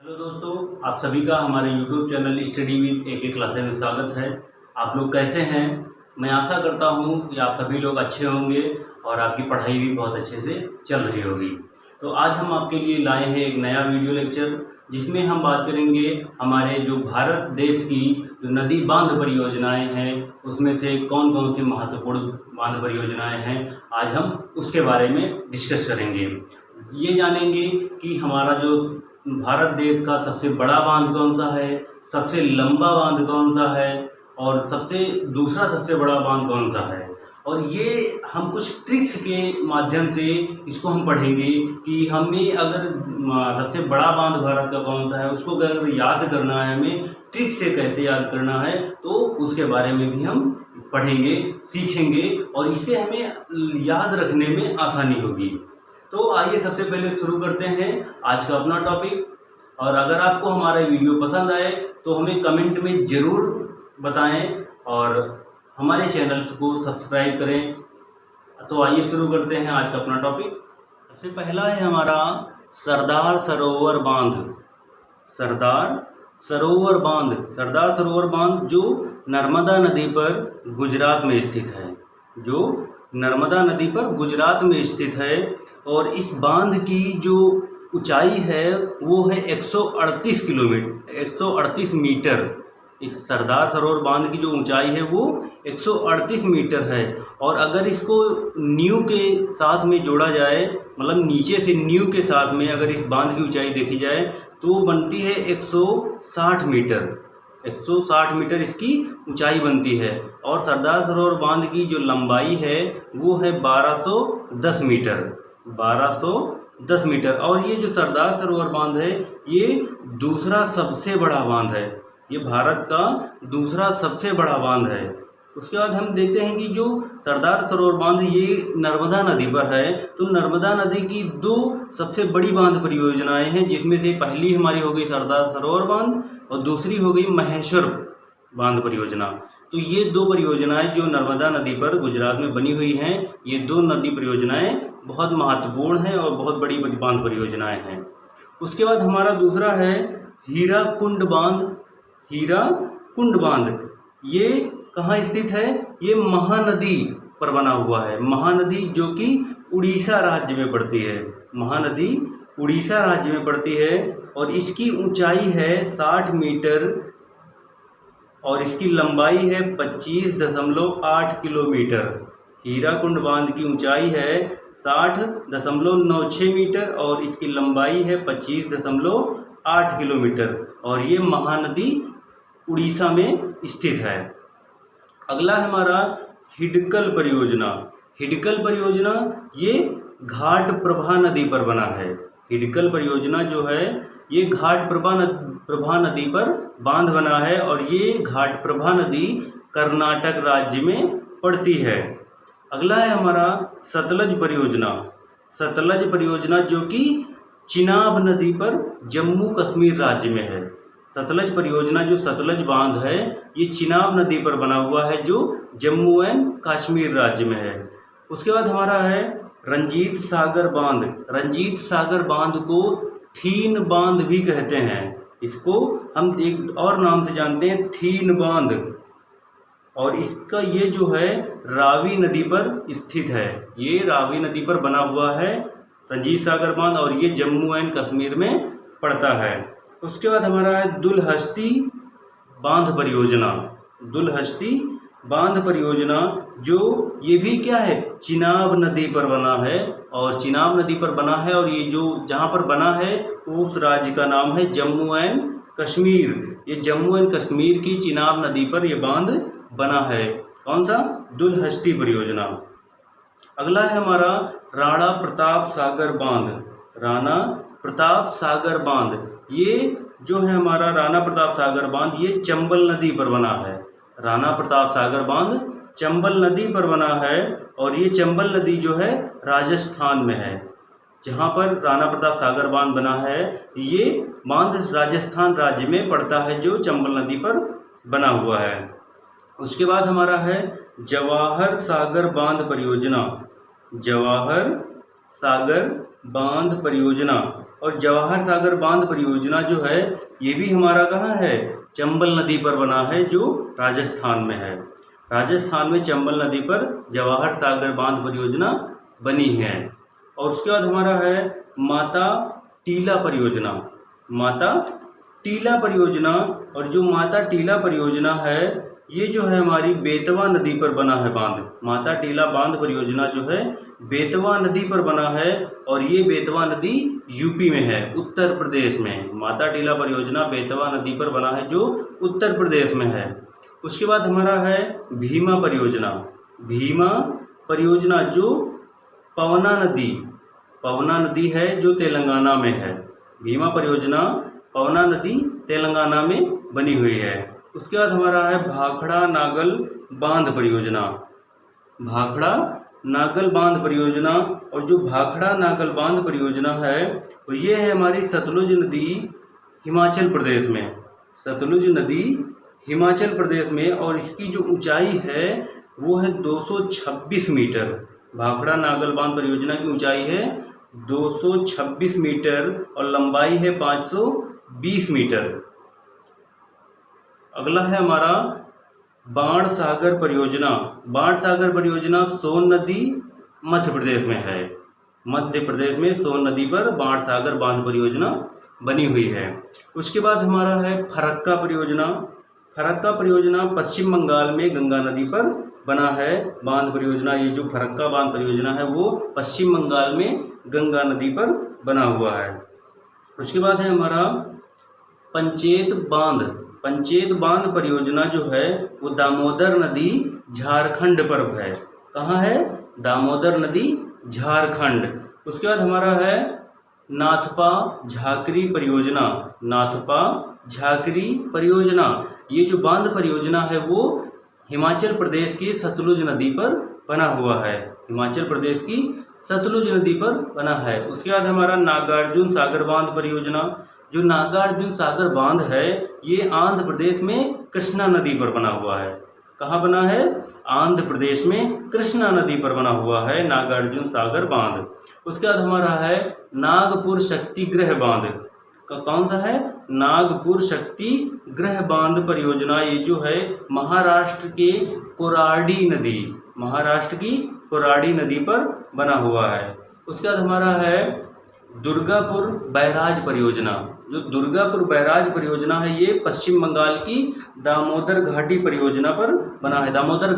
Hello दोस्तों, आप सभी का हमारे YouTube channel study with AK classes में स्वागत है। आप लोग कैसे हैं? मैं आशा करता हूं कि आप सभी लोग अच्छे होंगे और आपकी पढ़ाई भी बहुत अच्छे से चल रही होगी। तो आज हम आपके लिए लाए हैं एक नया वीडियो लेक्चर, जिसमें हम बात करेंगे हमारे जो भारत देश की जो नदी बांध परियोजनाएं हैं, उसमें से कौन कौन सी महत्वपूर्ण बांध परियोजनाएं हैं, आज हम उसके बारे में डिस्कस करेंगे। ये जानेंगे कि हमारा जो भारत देश का सबसे बड़ा बांध कौन सा है, सबसे लंबा बांध कौन सा है और दूसरा सबसे बड़ा बांध कौन सा है। और ये हम कुछ ट्रिक्स के माध्यम से इसको हम पढ़ेंगे कि हमें अगर सबसे बड़ा बांध भारत का कौन सा है, उसको अगर याद करना है, हमें ट्रिक से कैसे याद करना है, तो उसके बारे में भी हम पढ़ेंगे, सीखेंगे और इससे हमें याद रखने में आसानी होगी। तो आइए सबसे पहले शुरू करते हैं आज का अपना टॉपिक। और अगर आपको हमारा वीडियो पसंद आए तो हमें कमेंट में ज़रूर बताएं और हमारे चैनल को सब्सक्राइब करें। तो आइए शुरू करते हैं आज का अपना टॉपिक। सबसे पहला है हमारा सरदार सरोवर बांध। सरदार सरोवर बांध जो नर्मदा नदी पर गुजरात में स्थित है, नर्मदा नदी पर गुजरात में स्थित है। और इस बांध की जो ऊंचाई है वो है 138 किलोमीटर 138 मीटर। इस सरदार सरोवर बांध की जो ऊंचाई है वो 138 मीटर है। और अगर इसको नींव के साथ में जोड़ा जाए, मतलब नीचे से नींव के साथ में अगर इस बांध की ऊंचाई देखी जाए तो बनती है 160 मीटर। 160 मीटर इसकी ऊंचाई बनती है। और सरदार सरोवर बांध की जो लंबाई है वो है 1210 मीटर। 1210 मीटर। और ये जो सरदार सरोवर बांध है ये दूसरा सबसे बड़ा बांध है, ये भारत का दूसरा सबसे बड़ा बांध है। उसके बाद हम देखते हैं कि जो सरदार सरोवर बांध ये नर्मदा नदी पर है, तो नर्मदा नदी की दो सबसे बड़ी बांध परियोजनाएं हैं, जिसमें से पहली हमारी हो गई सरदार सरोवर बांध और दूसरी हो गई महेश्वर बांध परियोजना। तो ये दो परियोजनाएं जो नर्मदा नदी पर गुजरात में बनी हुई हैं, ये दो नदी परियोजनाएं बहुत महत्वपूर्ण हैं और बहुत बड़ी बांध परियोजनाएं हैं। उसके बाद हमारा दूसरा है हीराकुंड बांध। हीराकुंड बांध ये कहाँ स्थित है? ये महानदी पर बना हुआ है। महानदी जो कि उड़ीसा राज्य में पड़ती है। महानदी उड़ीसा राज्य में पड़ती है और इसकी ऊंचाई है 60 मीटर और इसकी लंबाई है 25.8 किलोमीटर। हीराकुंड बांध की ऊंचाई है 60.96 मीटर और इसकी लंबाई है 25.8 किलोमीटर और ये महानदी उड़ीसा में स्थित है। अगला है हमारा हिडकल परियोजना। हिडकल परियोजना ये घाट प्रभा नदी पर बना है। हिडकल परियोजना जो है ये घाट प्रभा नदी पर बांध बना है और ये घाट प्रभा नदी कर्नाटक राज्य में पड़ती है। अगला है हमारा सतलज परियोजना। सतलज परियोजना जो कि चिनाब नदी पर जम्मू कश्मीर राज्य में है। सतलज परियोजना जो सतलज बांध है ये चिनाब नदी पर बना हुआ है जो जम्मू एंड कश्मीर राज्य में है। उसके बाद हमारा है रंजीत सागर बांध। रंजीत सागर बांध को थीन बांध भी कहते हैं। इसको हम एक और नाम से जानते हैं, थीन बांध। और इसका ये जो है रावी नदी पर स्थित है। ये रावी नदी पर बना हुआ है रंजीत सागर बांध और ये जम्मू एंड कश्मीर में पड़ता है। उसके बाद हमारा है दुलहस्ती बांध परियोजना। दुलहस्ती बांध परियोजना जो ये भी क्या है, चिनाब नदी पर बना है और चिनाब नदी पर बना है और ये जो जहाँ पर बना है उस राज्य का नाम है जम्मू एंड कश्मीर। ये जम्मू एंड कश्मीर की चिनाब नदी पर ये बांध बना है। कौन सा? दुलहस्ती परियोजना। अगला है हमारा राणा प्रताप सागर बांध। राणा प्रताप सागर बांध ये जो है हमारा राणा प्रताप सागर बांध ये चंबल नदी पर बना है। राणा प्रताप सागर बांध चंबल नदी पर बना है और ये चंबल नदी जो है राजस्थान में है। जहाँ पर राणा प्रताप सागर बांध बना है ये बांध राजस्थान राज्य में पड़ता है जो चंबल नदी पर बना हुआ है। उसके बाद हमारा है जवाहर सागर बांध परियोजना। जवाहर सागर बांध परियोजना और जवाहर सागर बांध परियोजना जो है ये भी हमारा कहाँ है, चंबल नदी पर बना है, जो राजस्थान में है। राजस्थान में चंबल नदी पर जवाहर सागर बांध परियोजना बनी है। और उसके बाद हमारा है माता टीला परियोजना। माता टीला परियोजना, और जो माता टीला परियोजना है ये जो है हमारी बेतवा नदी पर बना है बांध। माता टीला बांध परियोजना जो है बेतवा नदी पर बना है, और ये बेतवा नदी यूपी में है, उत्तर प्रदेश में। माता टीला परियोजना बेतवा नदी पर बना है, जो उत्तर प्रदेश में है। उसके बाद हमारा है भीमा परियोजना। भीमा परियोजना जो पवना नदी है, जो तेलंगाना में है। भीमा परियोजना पवना नदी तेलंगाना में बनी हुई है। उसके बाद हमारा है भाखड़ा नागल बांध परियोजना। भाखड़ा नागल बांध परियोजना, और जो भाखड़ा नागल बांध परियोजना है तो ये है हमारी सतलुज नदी हिमाचल प्रदेश में। सतलुज नदी हिमाचल प्रदेश में, और इसकी जो ऊंचाई है वो है 226 मीटर। भाखड़ा नागल बांध परियोजना की ऊंचाई है 226 मीटर और लंबाई है 520 मीटर। अगला है हमारा बाण सागर परियोजना। बाण सागर परियोजना सोन नदी मध्य प्रदेश में है। मध्य प्रदेश में सोन नदी पर बाण सागर बांध परियोजना बनी हुई है। उसके बाद हमारा है फरक्का परियोजना। फरक्का परियोजना पश्चिम बंगाल में गंगा नदी पर बना है बांध परियोजना। ये जो फरक्का बांध परियोजना है वो पश्चिम बंगाल में गंगा नदी पर बना हुआ है। उसके बाद है हमारा पंचेत बांध परियोजना जो है वो दामोदर नदी झारखंड पर है। कहाँ है, दामोदर नदी झारखंड। उसके बाद हमारा है नाथपा झाकरी परियोजना। नाथपा झाकरी परियोजना, ये जो बांध परियोजना है वो हिमाचल प्रदेश की सतलुज नदी पर बना हुआ है। हिमाचल प्रदेश की सतलुज नदी पर बना है। उसके बाद हमारा नागार्जुन सागर बांध परियोजना। जो नागार्जुन सागर बांध है ये आंध्र प्रदेश में कृष्णा नदी पर बना हुआ है। कहाँ बना है, आंध्र प्रदेश में कृष्णा नदी पर बना हुआ है नागार्जुन सागर बांध। उसके बाद हमारा है नागपुर शक्ति गृह बांध। कौन सा है, नागपुर शक्ति गृह बांध परियोजना। ये जो है महाराष्ट्र की कोराडी नदी पर बना हुआ है। उसके बाद हमारा है दुर्गापुर बैराज परियोजना। जो दुर्गापुर बैराज परियोजना है ये पश्चिम बंगाल की दामोदर घाटी परियोजना पर बना है। दामोदर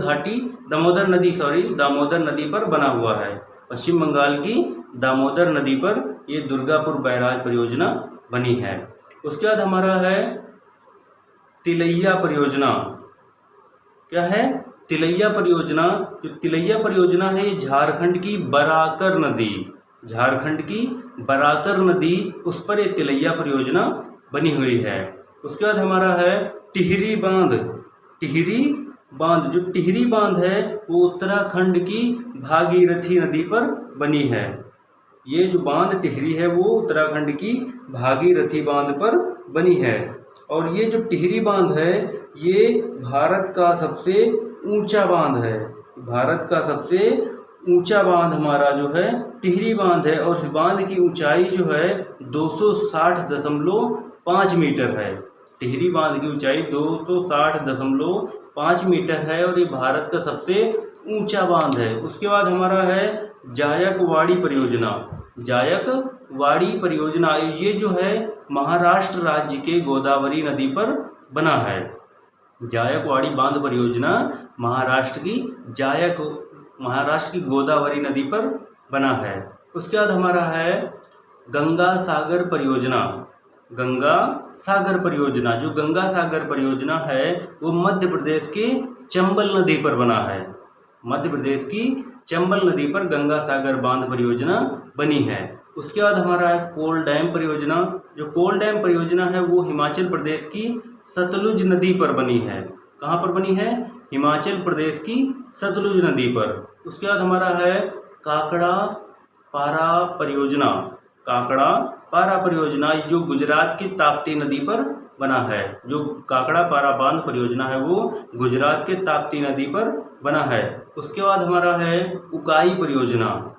नदी पर बना हुआ है। पश्चिम बंगाल की दामोदर नदी पर ये दुर्गापुर बैराज परियोजना बनी है। उसके बाद हमारा है तिलैया परियोजना। क्या है, तिलैया परियोजना। जो तिलैया परियोजना है ये झारखंड की बराकर नदी उस पर ये तिलैया परियोजना बनी हुई है। उसके बाद हमारा है टिहरी बांध। जो टिहरी बांध है वो उत्तराखंड की भागीरथी नदी पर बनी है। ये जो बांध टिहरी है वो उत्तराखंड की भागीरथी बांध पर बनी है। और ये जो टिहरी बांध है ये भारत का सबसे ऊंचा बांध हमारा जो है टिहरी बांध है। और इस बांध की ऊंचाई जो है 260.5 मीटर है। टिहरी बांध की ऊंचाई 260.5 मीटर है और ये भारत का सबसे ऊंचा बांध है। उसके बाद हमारा है जायकवाड़ी परियोजना। ये जो है महाराष्ट्र राज्य के गोदावरी नदी पर बना है। जायकवाड़ी बांध परियोजना महाराष्ट्र की गोदावरी नदी पर बना है। उसके बाद हमारा है गंगा सागर परियोजना। जो गंगा सागर परियोजना है वो मध्य प्रदेश की चंबल नदी पर बना है। मध्य प्रदेश की चंबल नदी पर गंगा सागर बांध परियोजना बनी है। उसके बाद हमारा है कोल डैम परियोजना। जो कोल डैम परियोजना है वो हिमाचल प्रदेश की सतलुज नदी पर बनी है। कहाँ पर बनी है, हिमाचल प्रदेश की सतलुज नदी पर। उसके बाद हमारा है काकड़ा पारा परियोजना जो गुजरात की ताप्ती नदी पर बना है। जो काकड़ा पारा बांध परियोजना है वो गुजरात के ताप्ती नदी पर बना है। उसके बाद हमारा है उकाई परियोजना।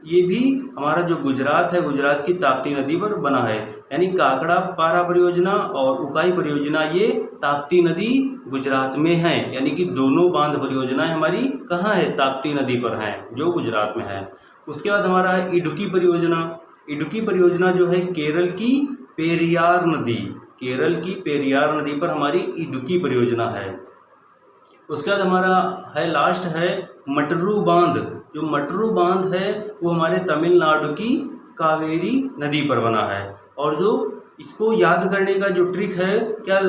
ये भी हमारा जो गुजरात है, गुजरात की ताप्ती नदी पर बना है। यानी काकड़ा पारा परियोजना और उकाई परियोजना ये ताप्ती नदी गुजरात में है। यानी कि दोनों बांध परियोजनाएं हमारी कहाँ है? ताप्ती नदी पर हैं, जो गुजरात में है। उसके बाद हमारा है इडुक्की परियोजना। इडुक्की परियोजना जो है केरल की पेरियार नदी, केरल की पेरियार नदी पर हमारी इडुक्की परियोजना है। उसके बाद हमारा है लास्ट है मटरू बांध। जो मटरू बांध है वो हमारे तमिलनाडु की कावेरी नदी पर बना है। और जो इसको याद करने का जो ट्रिक है, क्या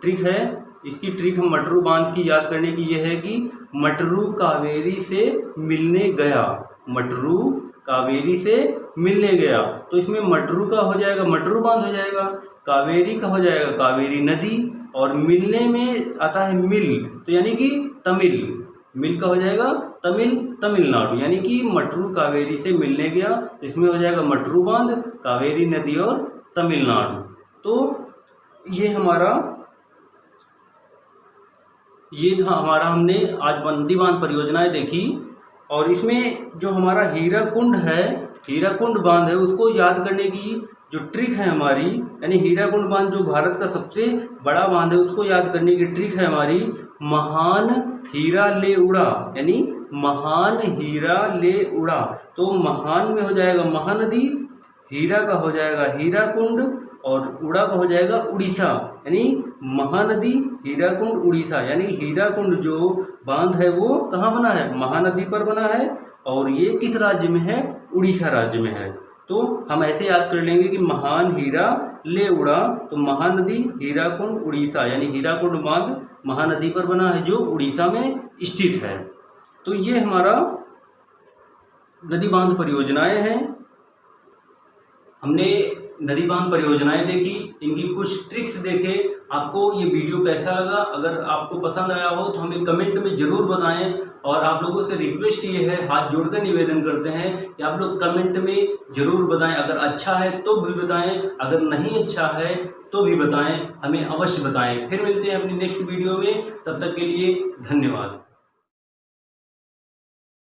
ट्रिक है इसकी? ट्रिक हम मटरू बांध की याद करने की ये है कि मटरू कावेरी से मिलने गया, मटरू कावेरी से मिलने गया। तो इसमें मटरू का हो जाएगा मटरू बांध हो जाएगा, कावेरी का हो जाएगा कावेरी नदी, और मिलने में आता है मिल, तो यानी कि तमिल, मिल का हो जाएगा तमिलनाडु। यानी कि मटरू कावेरी से मिलने गया, तो इसमें हो जाएगा मटरू बांध, कावेरी नदी और तमिलनाडु। तो ये था हमारा हमने आज नदी बांध परियोजनाएं देखी। और इसमें जो हमारा हीराकुंड है, हीराकुंड बांध है, उसको याद करने की जो ट्रिक है हमारी, यानी हीराकुंड बांध जो भारत का सबसे बड़ा बांध है, उसको याद करने की ट्रिक है हमारी महान हीरा ले उड़ा। यानी महान हीरा ले उड़ा, तो महान में हो जाएगा महानदी, हीरा का हो जाएगा हीराकुंड, और उड़ा का हो जाएगा उड़ीसा। यानी महानदी, हीराकुंड, उड़ीसा। यानी हीराकुंड जो बांध है वो कहाँ बना है? महानदी पर बना है, और ये किस राज्य में है? उड़ीसा राज्य में है। तो हम ऐसे याद कर लेंगे कि महान हीरा ले उड़ा, तो महानदी, हीराकुंड, उड़ीसा। यानी हीराकुंड बांध महानदी पर बना है जो उड़ीसा में स्थित है। तो ये हमारा नदी बांध परियोजनाएं हैं। हमने नदी बांध परियोजनाएं देखी, इनकी कुछ ट्रिक्स देखे। आपको ये वीडियो कैसा लगा? अगर आपको पसंद आया हो तो हमें कमेंट में ज़रूर बताएं। और आप लोगों से रिक्वेस्ट ये है, हाथ जोड़कर निवेदन करते हैं कि आप लोग कमेंट में ज़रूर बताएं। अगर अच्छा है तो भी बताएं, अगर नहीं अच्छा है तो भी बताएं, हमें अवश्य बताएं। फिर मिलते हैं अपनी नेक्स्ट वीडियो में, तब तक के लिए धन्यवाद।